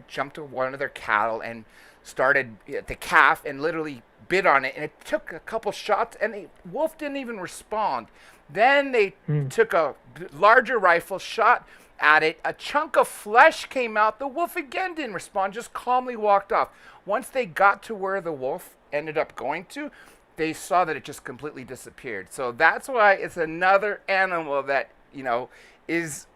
jumped to one of their cattle and started at the calf and literally bit on it. And it took a couple shots, and the wolf didn't even respond. Then they took a larger rifle, shot at it. A chunk of flesh came out. The wolf again didn't respond, just calmly walked off. Once they got to where the wolf ended up going to, they saw that it just completely disappeared. So that's why it's another animal that, is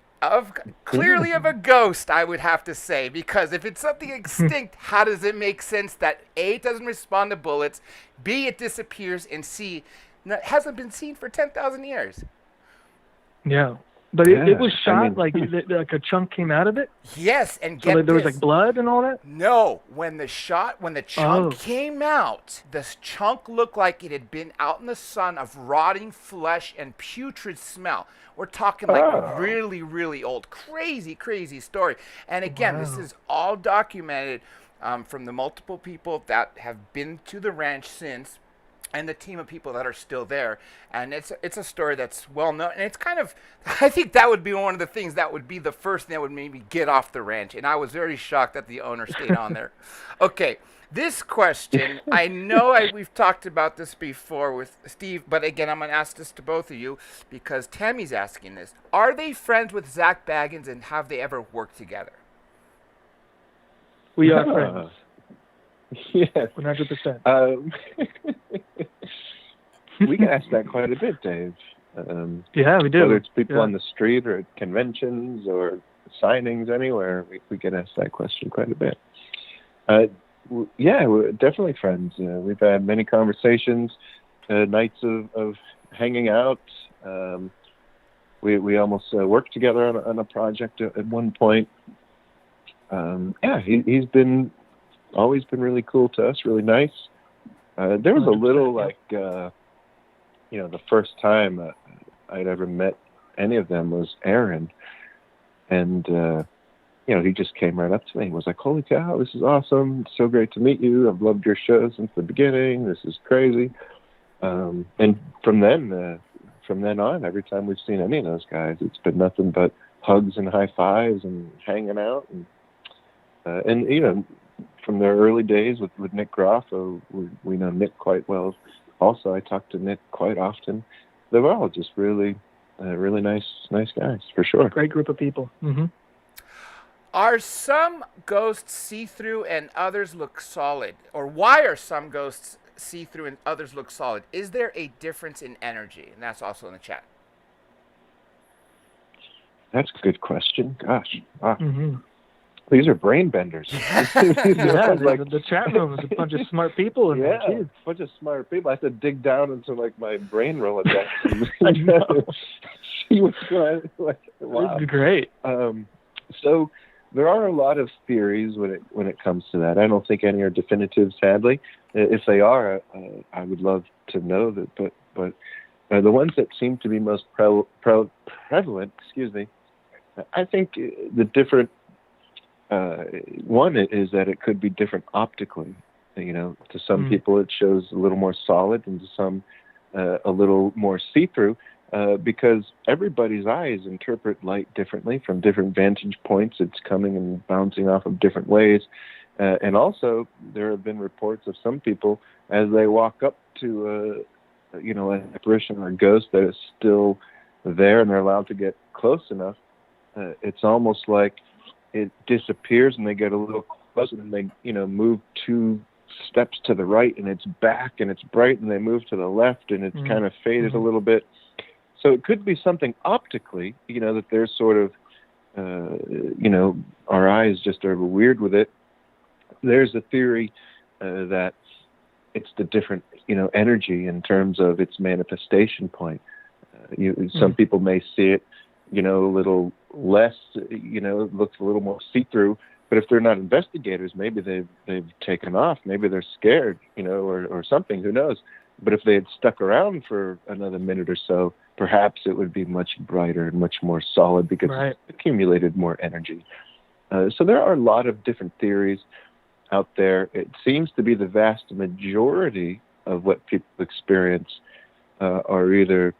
clearly of a ghost, I would have to say. Because if it's something extinct, how does it make sense that A, it doesn't respond to bullets, B, it disappears, and C, hasn't been seen for 10,000 years. Yeah, But it was shot, I mean, like a chunk came out of it? Yes, and So get there was this. like blood and all that? No, when the chunk came out, this chunk looked like it had been out in the sun of rotting flesh and putrid smell. We're talking like really, really old. Crazy, crazy story. And again, this is all documented from the multiple people that have been to the ranch since, and the team of people that are still there. And it's a story that's well known, and it's kind of, I think that would be one of the things that would be the first thing that would make me get off the ranch, and I was very shocked that the owner stayed on there. Okay, this question, I know we've talked about this before with Steve, but again, I'm going to ask this to both of you because Tammy's asking this. Are they friends with Zach Baggins, and have they ever worked together? We are friends. Yes. 100%. We get asked that quite a bit, Dave. Yeah, we do. Whether it's people on the street or at conventions or signings anywhere, we get asked that question quite a bit. We're definitely friends. We've had many conversations, nights of hanging out. We almost worked together on a project at one point. He's been always been really cool to us, really nice. There was a little the first time I'd ever met any of them was Aaron, and he just came right up to me and was like, "Holy cow, this is awesome! It's so great to meet you. I've loved your show since the beginning. This is crazy." And from then on, every time we've seen any of those guys, it's been nothing but hugs and high fives and hanging out, and from their early days with Nick Groff, we know Nick quite well. Also, I talk to Nick quite often. They were all just really nice guys, for sure. Great group of people. Mm-hmm. Are some ghosts see-through and others look solid? Or why are some ghosts see-through and others look solid? Is there a difference in energy? And that's also in the chat. That's a good question. Gosh. Mm-hmm. These are brain benders. The chat room is a bunch of smart people in there. Yeah, a bunch of smart people. I had to dig down into my brain Rolodex. I know. She was like, wow. This is great. So there are a lot of theories when it comes to that. I don't think any are definitive, sadly. If they are, I would love to know that. But the ones that seem to be most prevalent, I think the different. One is that it could be different optically. To some people it shows a little more solid, and to some a little more see-through, because everybody's eyes interpret light differently from different vantage points. It's coming and bouncing off of different ways, and also there have been reports of some people as they walk up to an apparition or a ghost that is still there, and they're allowed to get close enough. It's almost like it disappears and they get a little closer and they, move 2 steps to the right and it's back and it's bright, and they move to the left and it's kind of faded a little bit. So it could be something optically, that there's sort of, our eyes just are weird with it. There's a theory that it's the different, energy in terms of its manifestation point. Some people may see it, a little less, it looks a little more see-through. But if they're not investigators, maybe they've taken off. Maybe they're scared, or something. Who knows? But if they had stuck around for another minute or so, perhaps it would be much brighter and much more solid because It's accumulated more energy. So there are a lot of different theories out there. It seems to be the vast majority of what people experience are either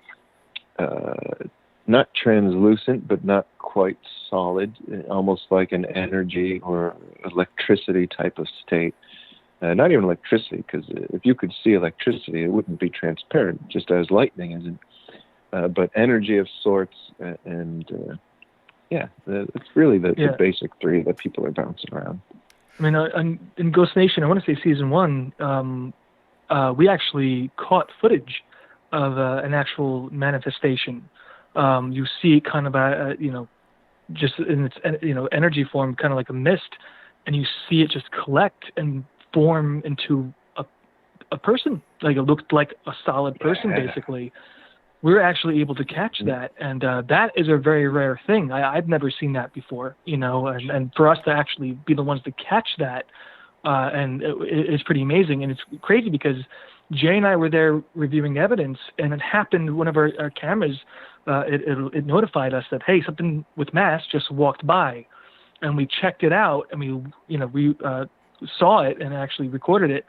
not translucent, but not quite solid, almost like an energy or electricity type of state. Not even electricity, because if you could see electricity, it wouldn't be transparent, just as lightning isn't. But energy of sorts, and it's really the basic 3 that people are bouncing around. I mean, in Ghost Nation, I want to say season 1, we actually caught footage of an actual manifestation. You see it kind of, just in its, energy form, kind of like a mist, and you see it just collect and form into a person. Like it looked like a solid person, basically. we were actually able to catch that, and that is a very rare thing. I've never seen that before, and for us to actually be the ones to catch that, and it's pretty amazing. And it's crazy because Jay and I were there reviewing evidence, and it happened. One of our cameras, it notified us that, hey, something with mass just walked by, and we checked it out, and we saw it and actually recorded it,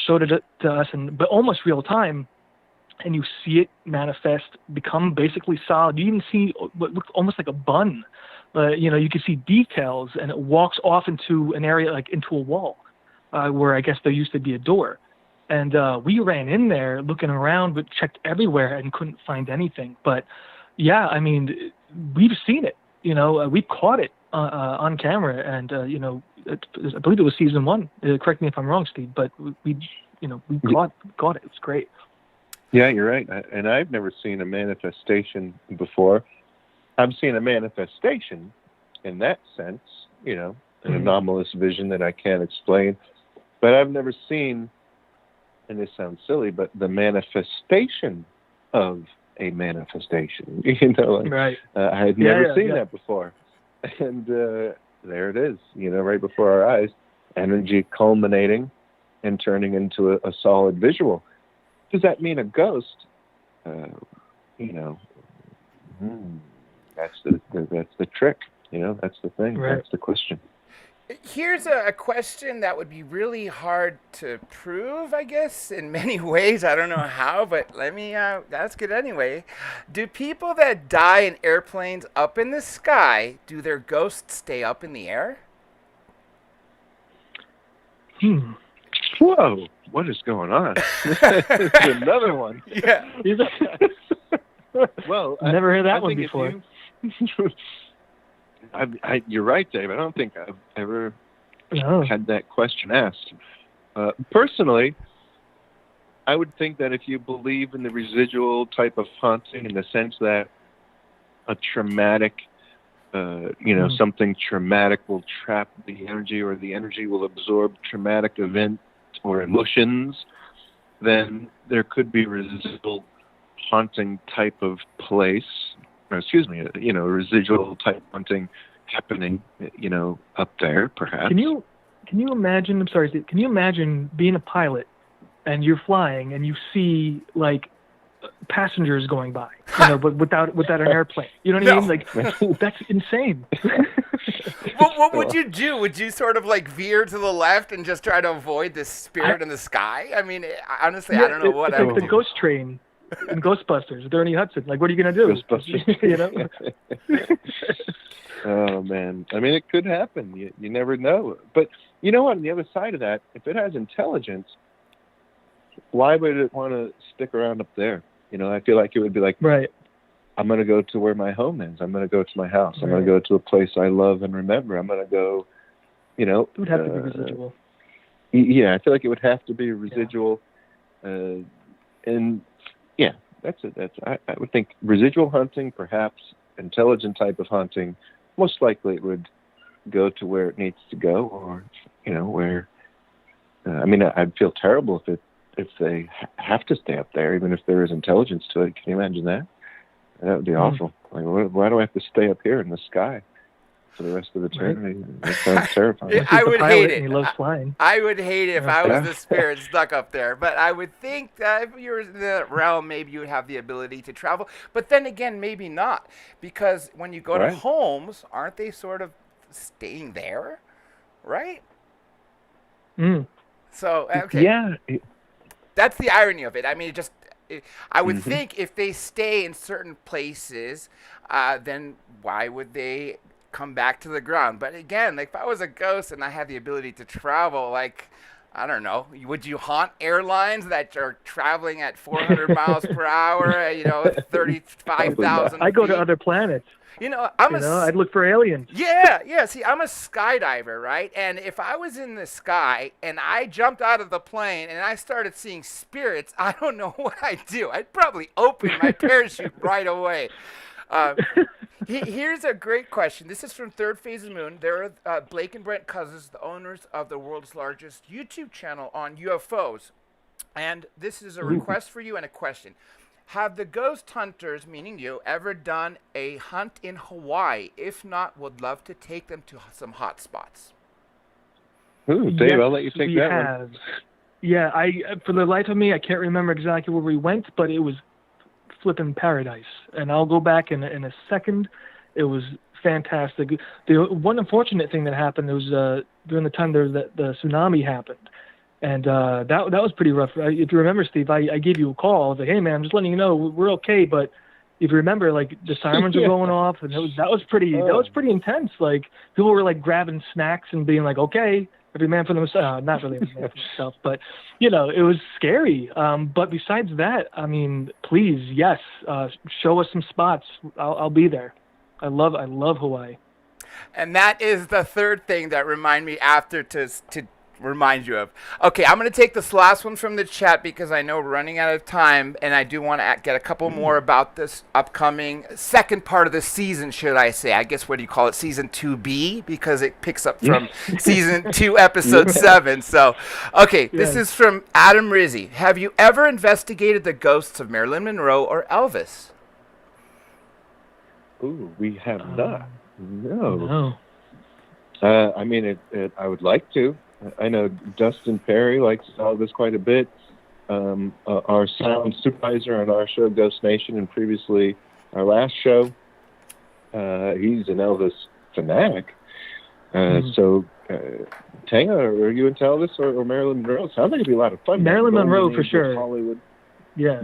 showed it to us, but almost real time. And you see it manifest, become basically solid. You even see what looks almost like a bun. You can see details, and it walks off into an area, like into a wall, where I guess there used to be a door. And we ran in there looking around, but checked everywhere and couldn't find anything. But yeah, I mean, we've seen it. We caught it on camera, and I believe it was season 1. Correct me if I'm wrong, Steve, but we caught it. It was great. Yeah, you're right. And I've never seen a manifestation before. I've seen a manifestation in that sense, an anomalous vision that I can't explain. But I've never seen, and this sounds silly, but the manifestation of a manifestation. Right. I had never seen that before. And there it is, right before our eyes, energy culminating and turning into a solid visual. Does that mean a ghost? That's the trick. That's the thing. Right. That's the question. Here's a question that would be really hard to prove, I guess, in many ways. I don't know how, but let me ask it anyway. Do people that die in airplanes up in the sky, do their ghosts stay up in the air? Whoa, what is going on? It's another one. Yeah. Well, never heard that one before. You're right, Dave. I don't think I've ever had that question asked. Personally, I would think that if you believe in the residual type of haunting, in the sense that a traumatic, something traumatic will trap the energy, or the energy will absorb traumatic event or emotions, then there could be residual haunting type of place, or residual type haunting happening, up there, perhaps. Can you imagine, I'm sorry, Steve, can you imagine being a pilot and you're flying and you see, like, passengers going by, but without an airplane? You know what I mean? Like, that's insane. What would you do? Would you sort of like veer to the left and just try to avoid this spirit in the sky? I mean, honestly, I don't know what I would do. The ghost train in Ghostbusters with Ernie Hudson. Like, what are you going to do? Ghostbusters. Oh, man. I mean, it could happen. You never know. But on the other side of that, if it has intelligence, why would it want to stick around up there? I feel like it would be like, right, I'm going to go to where my home is. I'm going to go to my house. I'm going to go to a place I love and remember. I'm going to go, It would have to be residual. Yeah, I feel like it would have to be residual. And, yeah, that's it. I would think residual hunting, perhaps intelligent type of hunting, most likely it would go to where it needs to go, or, where, I'd feel terrible if they have to stay up there, even if there is intelligence to it. Can you imagine that? That would be awful. Like, why do I have to stay up here in the sky for the rest of eternity? Right. That sounds terrifying. I would hate it. He loves flying. I would hate it if I was the spirit stuck up there. But I would think that if you were in the realm, maybe you would have the ability to travel. But then again, maybe not. Because when you go to homes, aren't they sort of staying there? Right? So, okay. Yeah. That's the irony of it. I mean, I would think if they stay in certain places, then why would they come back to the ground? But again, like, if I was a ghost and I had the ability to travel, like, I don't know, would you haunt airlines that are traveling at 400 miles per hour, 35,000 I go to other planets. I'd look for aliens. Yeah. See, I'm a skydiver, right? And if I was in the sky and I jumped out of the plane and I started seeing spirits, I don't know what I'd do. I'd probably open my parachute right away. Here's a great question. This is from Third Phase of the Moon. They're Blake and Brent Cousins, the owners of the world's largest YouTube channel on UFOs. And this is a request for you and a question. Have the ghost hunters, meaning you, ever done a hunt in Hawaii? If not, would love to take them to some hot spots. Ooh, Dave, Yes, I'll let you take we that have. one. Yeah, for the life of me, I can't remember exactly where we went, but it was flipping paradise. And I'll go back in a second. It was fantastic. The one unfortunate thing that happened was during the time the tsunami happened, and that was pretty rough. If you remember, Steve, I gave you a call. I was like, hey man, I'm just letting you know we're okay, but if you remember, like the sirens were going off, and that was pretty intense. Like people were like grabbing snacks and being like, okay, every man for themselves. Not really every man for himself, but it was scary. But besides that, I mean, please, yes, show us some spots. I'll be there. I love Hawaii. And that is the third thing that remind me after to remind you of. Okay, I'm going to take this last one from the chat because I know we're running out of time, and I do want to get a couple more about this upcoming second part of the season, should I say. I guess, what do you call it, season 2B, because it picks up from season 2, episode 7. So, okay, this is from Adam Rizzi. Have you ever investigated the ghosts of Marilyn Monroe or Elvis? Ooh, we have not. No. No. I mean, I would like to. I know Dustin Perry likes Elvis quite a bit. Our sound supervisor on our show, Ghost Nation, and previously our last show, he's an Elvis fanatic. So, Tango, are you into Elvis or Marilyn Monroe? Sounds like it'd be a lot of fun. Marilyn Monroe for sure. Hollywood. Yeah.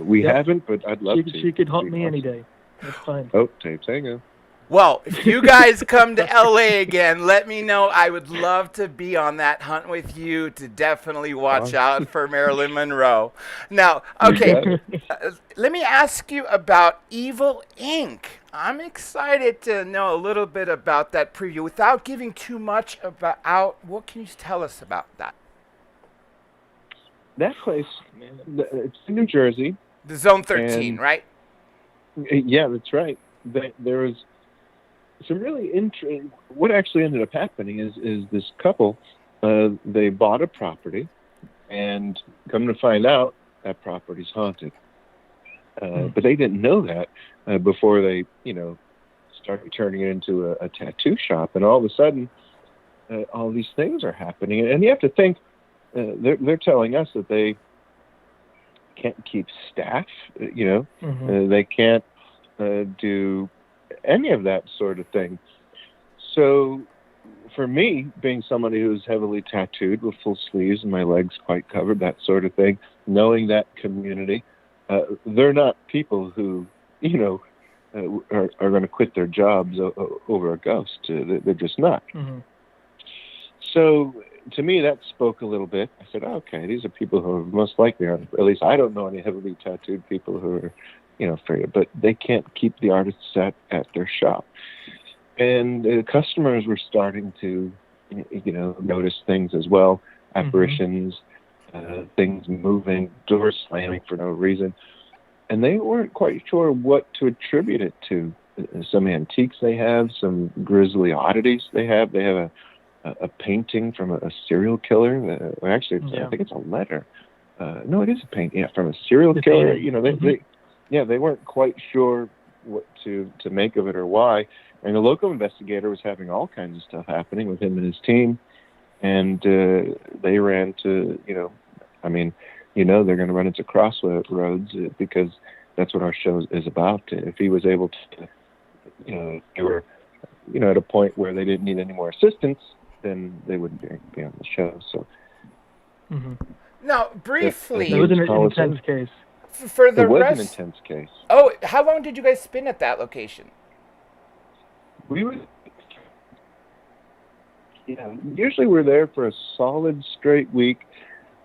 We haven't, but I'd love to. She could haunt me any day. That's fine. Oh, Tango. Well, if you guys come to LA again, let me know. I would love to be on that hunt with you to definitely watch out for Marilyn Monroe. Now, okay, let me ask you about Evil Inc. I'm excited to know a little bit about that preview. Without giving too much about, what can you tell us about that? That place, it's in New Jersey. The Zone 13, right? Yeah, that's right. There was some really interesting. What actually ended up happening is this couple, they bought a property, and come to find out, that property's haunted. But they didn't know that before they, started turning it into a tattoo shop, and all of a sudden, all these things are happening. And you have to think, they're telling us that they can't keep staff, they can't do any of that sort of thing. So for me, being somebody who's heavily tattooed with full sleeves and my legs quite covered, that sort of thing, knowing that community, they're not people who, are going to quit their jobs over a ghost. They're just not. So to me, that spoke a little bit. I said, okay, these are people who are most likely, or at least I don't know any heavily tattooed people who are, afraid, but they can't keep the artists at their shop. And customers were starting to, notice things as well, apparitions, things moving, doors slamming for no reason. And they weren't quite sure what to attribute it to. Some antiques they have, some grisly oddities they have. They have a painting from a serial killer. Actually, I think it's a letter. No, it is a painting. Yeah, from a serial killer. They weren't quite sure what to make of it or why. And the local investigator was having all kinds of stuff happening with him and his team. And they ran to, they're going to run into crossroads because that's what our show is about. If he was able to, they were, at a point where they didn't need any more assistance, then they wouldn't be on the show. So, Now, briefly, it was an intense case. For the it was rest, an intense case. Oh, how long did you guys spend at that location? Usually we're there for a solid straight week,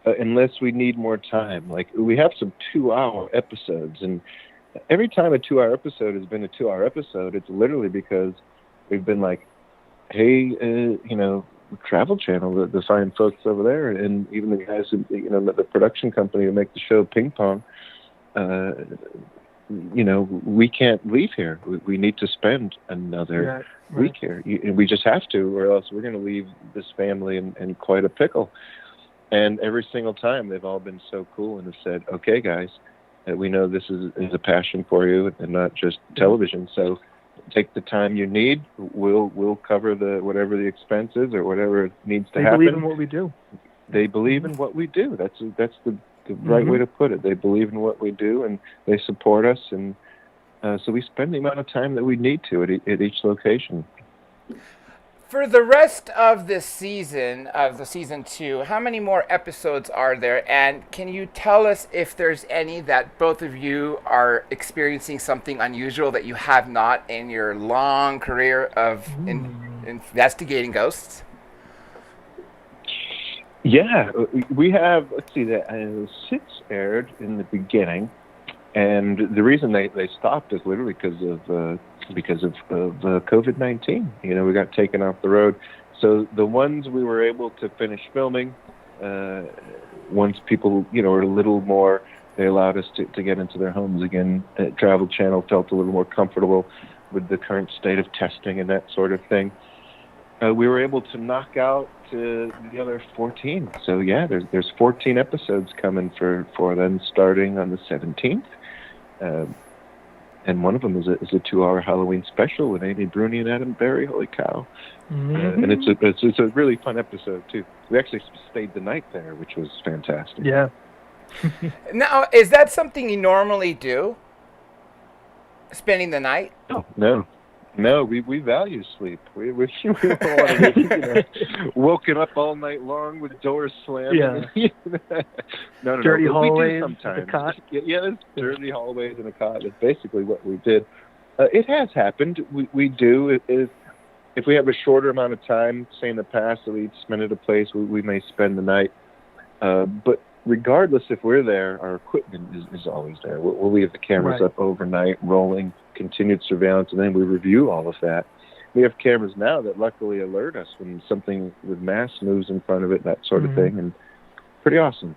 unless we need more time. Like, we have some 2-hour episodes, and every time a 2-hour episode has been a 2-hour episode, it's literally because we've been like, hey, Travel Channel, the fine folks over there, and even the guys who, the production company who make the show Ping Pong, we can't leave here. We need to spend another week here. We just have to, or else we're going to leave this family in quite a pickle. And every single time, they've all been so cool and have said, okay, guys, We know this is a passion for you and not just television. So take the time you need. We'll cover whatever the expense is or whatever needs to happen. They believe in what we do. They believe in what we do. That's the right way to put it. They believe in what we do, and they support us, and so we spend the amount of time that we need to at each location. For the rest of this season, of the season 2, how many more episodes are there? And can you tell us if there's any that both of you are experiencing something unusual that you have not in your long career of investigating ghosts? Yeah, we have, let's see, that 6 aired in the beginning. And the reason they stopped is literally because of COVID-19. We got taken off the road. So the ones we were able to finish filming, once people were a little more, they allowed us to get into their homes again. Travel Channel felt a little more comfortable with the current state of testing and that sort of thing. We were able to knock out the other 14. So yeah, there's 14 episodes coming for them starting on the 17th. And one of them is a 2-hour Halloween special with Amy Bruni and Adam Berry. Holy cow! And it's a really fun episode too. We actually stayed the night there, which was fantastic. Yeah. Now, is that something you normally do? Spending the night? No, we value sleep. We don't want to get woken up all night long with doors slammed. Yeah. No. Dirty hallways, we do sometimes. a cot. Yeah, there's dirty hallways and a cot. That's basically what we did. It has happened. We do. If we have a shorter amount of time, say in the past that we'd spend at a place, we may spend the night. But regardless if we're there, our equipment is always there. We'll leave the cameras up overnight, rolling, continued surveillance, and then we review all of that. We have cameras now that luckily alert us when something with mass moves in front of it, that sort of thing, and pretty awesome.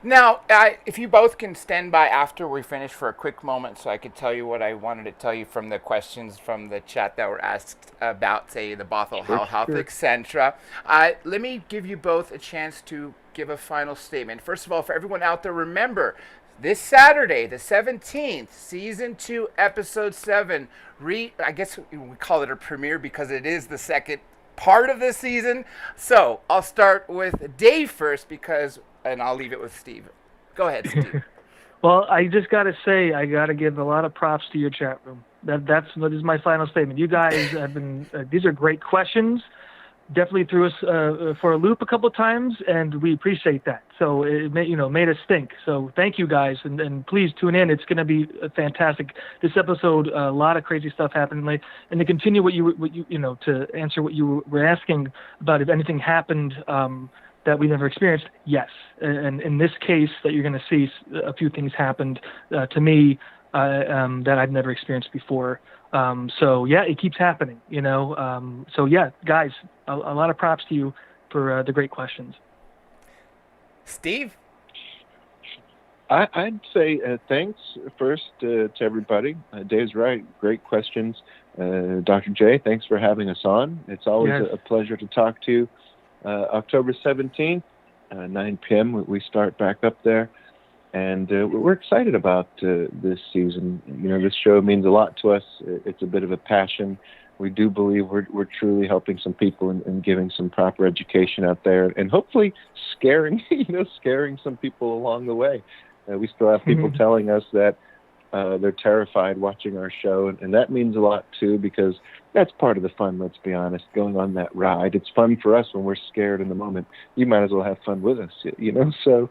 Now, if you both can stand by after we finish for a quick moment so I could tell you what I wanted to tell you from the questions from the chat that were asked about, say, the Bothell Health, etc. Let me give you both a chance to give a final statement. First of all, for everyone out there, remember, this Saturday, the 17th, Season 2, Episode 7, I guess we call it a premiere because it is the second part of this season. So I'll start with Dave first and I'll leave it with Steve. Go ahead, Steve. Well, I just got to say, I got to give a lot of props to your chat room. This is my final statement. You guys have been, these are great questions. Definitely threw us for a loop a couple of times, and we appreciate that. So it made us think. So thank you guys, and please tune in. It's going to be fantastic. This episode, a lot of crazy stuff happened. And to continue to answer what you were asking about if anything happened that we never experienced, yes. And in this case that you're going to see, a few things happened to me that I've never experienced before. So yeah, it keeps happening, so yeah, guys, a lot of props to you for the great questions. Steve? I'd say thanks first to everybody. Dave's right. Great questions. Dr. J, thanks for having us on. It's always a pleasure to talk to you. October 17th, 9 p.m., we start back up there. And we're excited about this season. This show means a lot to us. It's a bit of a passion. We do believe we're truly helping some people and giving some proper education out there, and hopefully scaring some people along the way. We still have people telling us that they're terrified watching our show, and that means a lot too, because that's part of the fun, let's be honest, going on that ride. It's fun for us when we're scared in the moment. You might as well have fun with us, So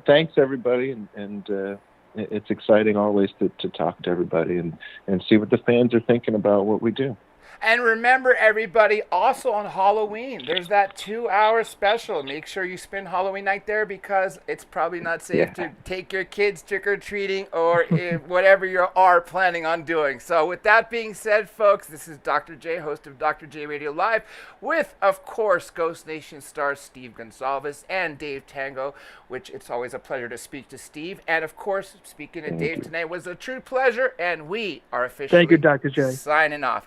thanks, everybody, and it's exciting always to talk to everybody and see what the fans are thinking about what we do. And remember, everybody, also on Halloween, there's that 2-hour special. Make sure you spend Halloween night there because it's probably not safe to take your kids trick-or-treating or whatever you are planning on doing. So with that being said, folks, this is Dr. J, host of Dr. J Radio Live, with, of course, Ghost Nation stars Steve Gonsalves and Dave Tango, which it's always a pleasure to speak to Steve. And, of course, speaking to Dave tonight was a true pleasure, and we are officially Thank you, Dr. J. signing off.